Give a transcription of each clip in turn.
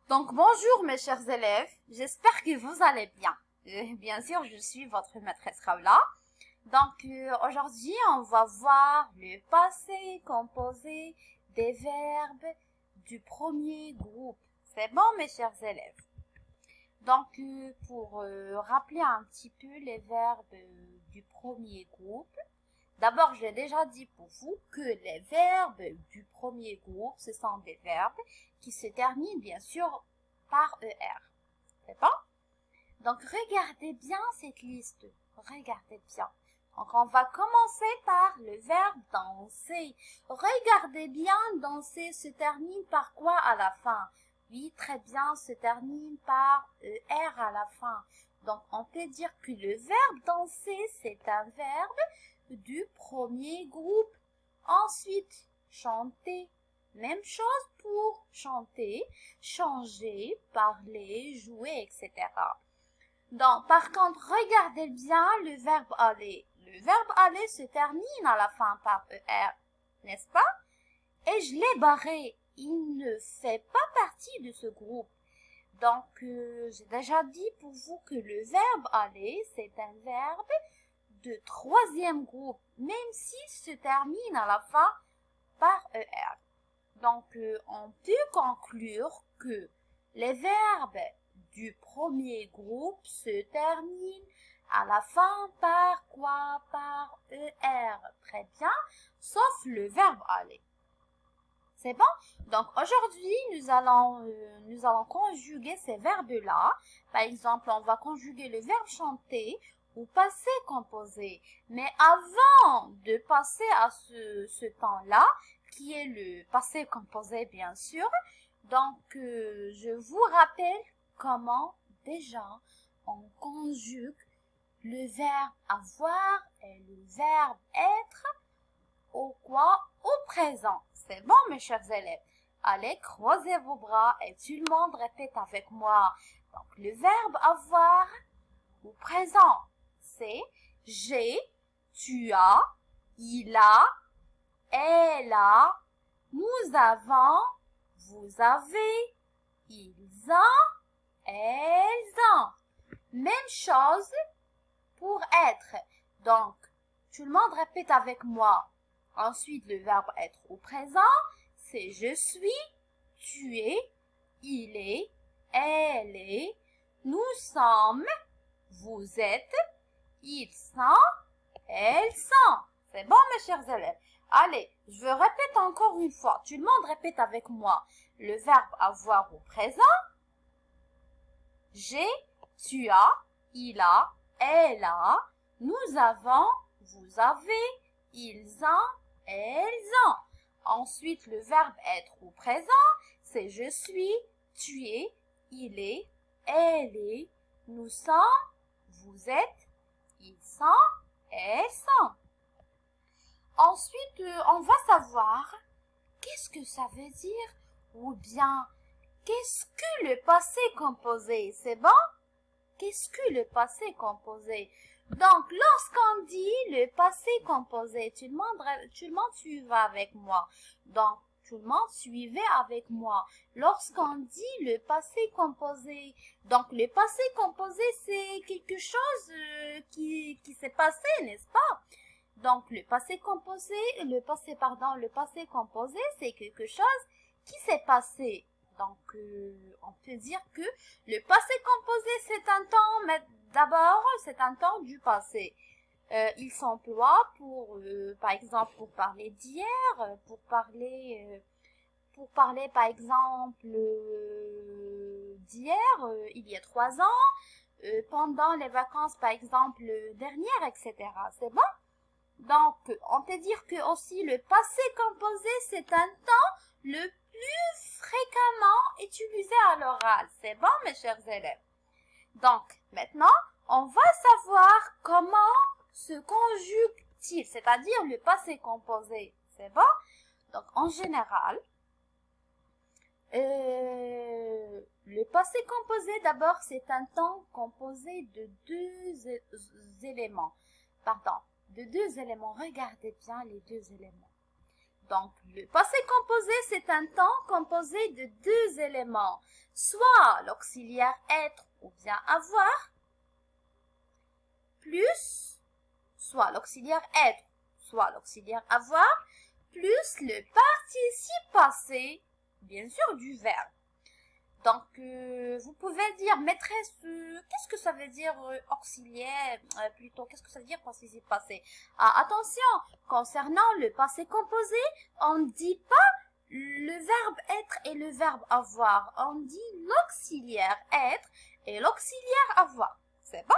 Donc bonjour mes chers élèves, j'espère que vous allez bien. Bien sûr, je suis votre maîtresse Raoula. Donc aujourd'hui, on va voir le passé composé des verbes du premier groupe. C'est bon mes chers élèves? Donc pour rappeler un petit peu les verbes du premier groupe, d'abord j'ai déjà dit pour vous que les verbes du premier groupe, ce sont des verbes qui se terminent bien sûr par ER. C'est bon? Donc regardez bien cette liste. Regardez bien. Donc on va commencer par le verbe danser. Regardez bien, danser se termine par quoi à la fin? Oui, très bien, se termine par ER à la fin. Donc on peut dire que le verbe danser, c'est un verbe du premier groupe. Ensuite, chanter. Même chose pour chanter, changer, parler, jouer, etc. Donc, par contre, regardez bien le verbe aller. Le verbe aller se termine à la fin par ER, n'est-ce pas? Et je l'ai barré. Il ne fait pas partie de ce groupe. Donc, j'ai déjà dit pour vous que le verbe aller, c'est un verbe de troisième groupe, même s'il se termine à la fin par ER. Donc, on peut conclure que les verbes du premier groupe se terminent à la fin par quoi? Par ER. Très bien, sauf le verbe aller. C'est bon? Donc, aujourd'hui, nous allons conjuguer ces verbes-là. Par exemple, on va conjuguer le verbe chanter au passé composé. Mais avant de passer à ce temps-là, qui est le passé composé, bien sûr, donc, je vous rappelle comment déjà on conjugue le verbe avoir et le verbe être au quoi? Au présent. C'est bon, mes chers élèves. Allez, croisez vos bras et tout le monde répète avec moi. Donc, le verbe avoir au présent, c'est j'ai, tu as, il a, elle a, nous avons, vous avez, ils ont, elles ont. Même chose pour être. Donc, tout le monde répète avec moi. Ensuite, le verbe être au présent, c'est je suis, tu es, il est, elle est, nous sommes, vous êtes, ils sont, elles sont. C'est bon, mes chers élèves? Allez, je répète encore une fois. Tout le monde répète avec moi. Le verbe avoir au présent, j'ai, tu as, il a, elle a, nous avons, vous avez, ils ont, elles ont. Ensuite, le verbe être au présent, c'est je suis, tu es, il est, elle est, nous sommes, vous êtes, ils sont, elles sont. Ensuite, on va savoir qu'est-ce que ça veut dire ou bien qu'est-ce que le passé composé, c'est bon? Qu'est-ce que le passé composé? Donc, lorsqu'on dit le passé composé, tout le monde suivait avec moi. Donc, tout le monde suivait avec moi. Lorsqu'on dit le passé composé, donc le passé composé, c'est quelque chose qui s'est passé, n'est-ce pas? Donc, le passé composé, le passé composé, c'est quelque chose qui s'est passé. Donc, on peut dire que le passé composé, c'est un temps, mais d'abord, c'est un temps du passé. Il s'emploie pour, par exemple, pour parler d'hier, pour parler, par exemple, d'hier, il y a 3 ans, pendant les vacances, par exemple, dernières, etc. C'est bon? Donc, on peut dire que aussi le passé composé, c'est un temps le plus fréquemment utilisé à l'oral. C'est bon, mes chers élèves? Donc, maintenant, on va savoir comment se conjugue-t-il, c'est-à-dire le passé composé. C'est bon? Donc, en général, le passé composé, d'abord, c'est un temps composé de deux éléments. Pardon, de deux éléments. Regardez bien les deux éléments. Donc, le passé composé, c'est un temps composé de deux éléments, soit l'auxiliaire être ou bien avoir, plus, soit l'auxiliaire être, soit l'auxiliaire avoir, plus le participe passé, bien sûr, du verbe. Donc, vous pouvez dire, maîtresse, qu'est-ce que ça veut dire auxiliaire, plutôt, qu'est-ce que ça veut dire participe passé? Ah, attention, concernant le passé composé, on ne dit pas le verbe être et le verbe avoir. On dit l'auxiliaire être et l'auxiliaire avoir. C'est bon?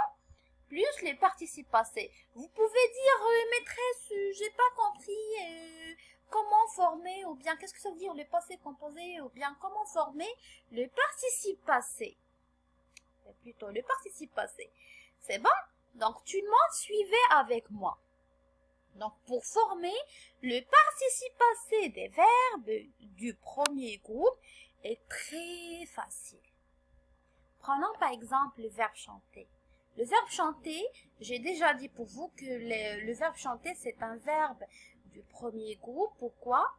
Plus les participes passés. Vous pouvez dire, maîtresse, j'ai pas compris comment former, ou bien qu'est-ce que ça veut dire le passé composé, ou bien comment former le participe passé. C'est plutôt le participe passé. C'est bon? Donc tout le monde suivez avec moi. Donc pour former le participe passé des verbes du premier groupe est très facile. Prenons par exemple le verbe chanter. Le verbe chanter, j'ai déjà dit pour vous que le verbe chanter, c'est un verbe du premier groupe. Pourquoi?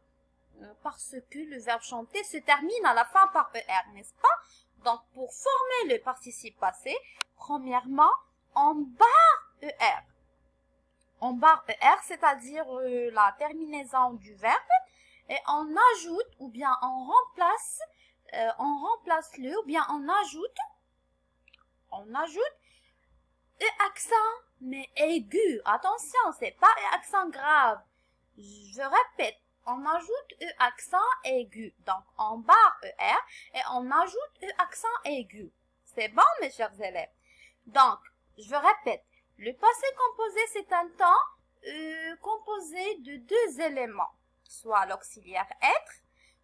Parce que le verbe chanter se termine à la fin par ER, n'est-ce pas? Donc, pour former le participe passé, premièrement, on barre ER. On barre ER, c'est-à-dire la terminaison du verbe, et on ajoute, ou bien on remplace le, ou bien on ajoute E accent, mais aigu. Attention, c'est pas E accent grave. Je répète, on ajoute E accent aigu. Donc, on barre ER et on ajoute E accent aigu. C'est bon, mes chers élèves? Donc, je répète, le passé composé, c'est un temps composé de deux éléments. Soit l'auxiliaire être,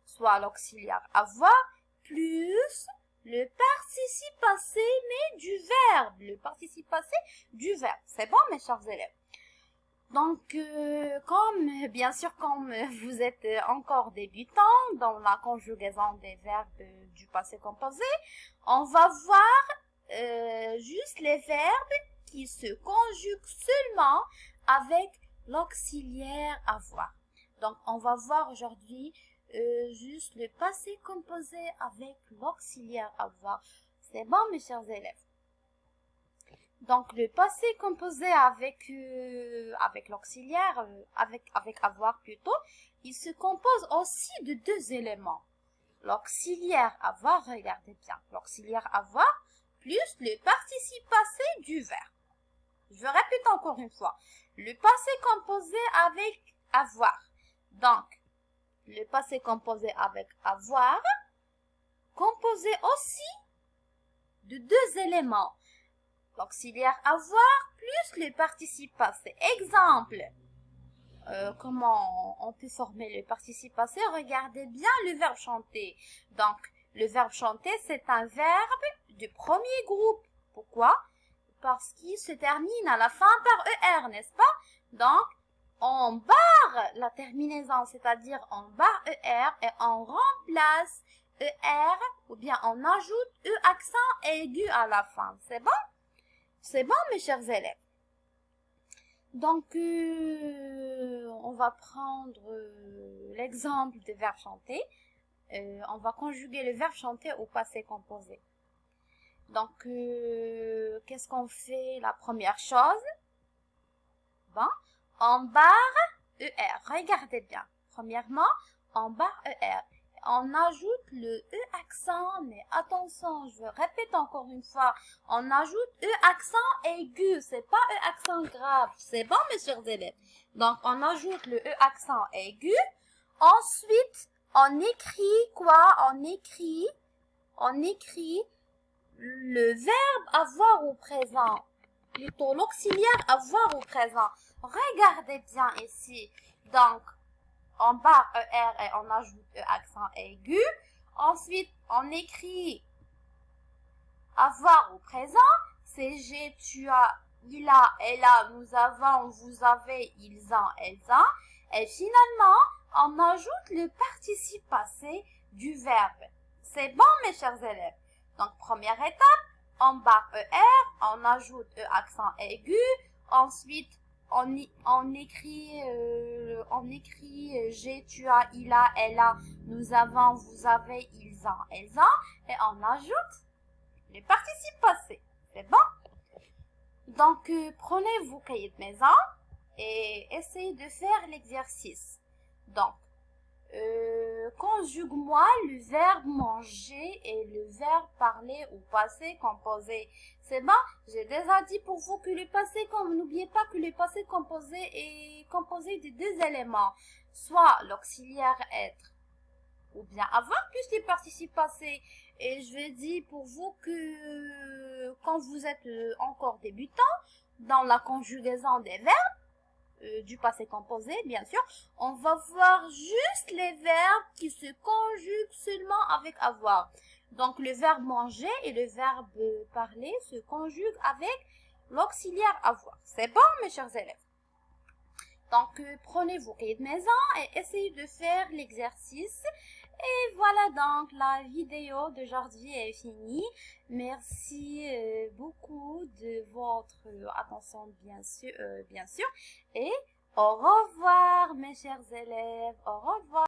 soit l'auxiliaire avoir, plus le participe passé, mais du verbe. Le participe passé du verbe. C'est bon, mes chers élèves? Donc, bien sûr, comme vous êtes encore débutant dans la conjugaison des verbes du passé composé, on va voir juste les verbes qui se conjuguent seulement avec l'auxiliaire avoir. Donc, on va voir aujourd'hui juste le passé composé avec l'auxiliaire avoir. C'est bon, mes chers élèves? Donc, le passé composé avec l'auxiliaire, avec avoir plutôt, il se compose aussi de deux éléments. L'auxiliaire avoir, regardez bien, l'auxiliaire avoir plus le participe passé du verbe. Je répète encore une fois. Le passé composé avec avoir. Donc, le passé composé avec avoir, composé aussi de deux éléments. L'auxiliaire avoir plus le participe passé. Exemple, comment on peut former le participe passé? Regardez bien le verbe chanter. Donc, le verbe chanter, c'est un verbe du premier groupe. Pourquoi? Parce qu'il se termine à la fin par ER, n'est-ce pas? Donc, on barre la terminaison, c'est-à-dire on barre ER et on remplace ER ou bien on ajoute E accent aigu à la fin. C'est bon? C'est bon, mes chers élèves? Donc, on va prendre l'exemple du verbe chanter. On va conjuguer le verbe chanter au passé composé. Donc, qu'est-ce qu'on fait? La première chose, bon, on barre ER. Regardez bien. Premièrement, on barre ER. On ajoute le E accent, mais attention, je répète encore une fois, on ajoute E accent aigu, c'est pas E accent grave, c'est bon, mes chers élèves? Donc, on ajoute le E accent aigu. Ensuite, on écrit quoi? On écrit le verbe avoir au présent, plutôt l'auxiliaire avoir au présent. Regardez bien ici. Donc, on barre ER et on ajoute E accent aigu. Ensuite, on écrit avoir au présent. C'est j'ai, tu as, il a, elle a, nous avons, vous avez, ils ont, elles ont. Et finalement, on ajoute le participe passé du verbe. C'est bon, mes chers élèves? Donc, première étape, on barre ER, on ajoute E accent aigu. Ensuite, on écrit on écrit j'ai, tu as, il a, elle a, nous avons, vous avez, ils ont, elles ont, et on ajoute les participes passés. C'est bon? Donc, prenez vos cahiers de maison et essayez de faire l'exercice. Donc, conjugue-moi le verbe manger et le verbe parler au passé composé. C'est bon? J'ai déjà dit pour vous que le passé, n'oubliez pas que le passé composé est composé de deux éléments. Soit l'auxiliaire être ou bien avoir plus les participes passés. Et je vais dire pour vous que quand vous êtes encore débutant, dans la conjugaison des verbes, du passé composé, bien sûr, on va voir juste les verbes qui se conjuguent seulement avec avoir. Donc, le verbe manger et le verbe parler se conjuguent avec l'auxiliaire avoir. C'est bon, mes chers élèves? Donc, prenez vos cahiers de maison et essayez de faire l'exercice. Et voilà donc, la vidéo d'aujourd'hui est finie. Merci beaucoup de votre attention, bien sûr. Et au revoir, mes chers élèves. Au revoir.